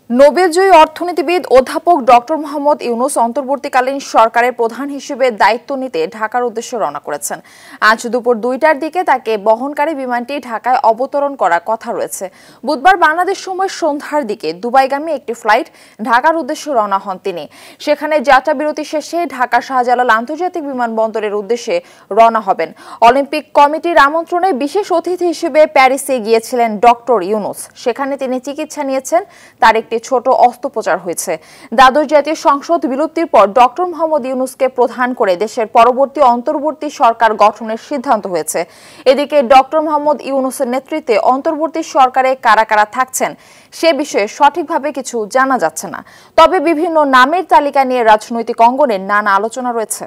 নোবেলজয়ী অর্থনীতিবিদ অধ্যাপক ডক্টর মোহাম্মদ ইউনূস অন্তর্বর্তীকালীন সরকারের প্রধান হিসেবে দায়িত্ব নিতে ঢাকার উদ্দেশ্যে রওনা করেছেন। আজ দুপুর ২টার দিকে তাকে বহনকারী বিমানটি ঢাকায় অবতরণ করার কথা রয়েছে। বুধবার বাংলাদেশ সময় সন্ধ্যার দিকে দুবাইগামী একটি ফ্লাইট ঢাকার উদ্দেশ্যে রওনা হন তিনি। সেখানে যাত্রা বিরতি শেষে ঢাকা শাহজালাল আন্তর্জাতিক বিমানবন্দরের উদ্দেশ্যে রওনা হবেন। অলিম্পিক কমিটির আমন্ত্রণে বিশেষ অতিথি হিসেবে প্যারিসে গিয়েছিলেন ডক্টর ইউনূস। সেখানে তিনি চিকিৎসা নিয়েছেন। তার একটি ছোট অস্ত্রোপচার হয়েছে। দ্বাদশ জাতীয় সংসদ বিলুপ্তির পর ডক্টর মোহাম্মদ ইউনূসকে প্রধান করে দেশের পরবর্তী অন্তর্বর্তী সরকার গঠনের সিদ্ধান্ত হয়েছে। এদিকে ডক্টর মোহাম্মদ ইউনূসের নেতৃত্বে অন্তর্বর্তী সরকারে কারা কারা থাকছেন সে বিষয়ে সঠিকভাবে কিছু জানা যাচ্ছে না। তবে বিভিন্ন নামের তালিকা নিয়ে রাজনৈতিক অঙ্গনে নানা আলোচনা রয়েছে।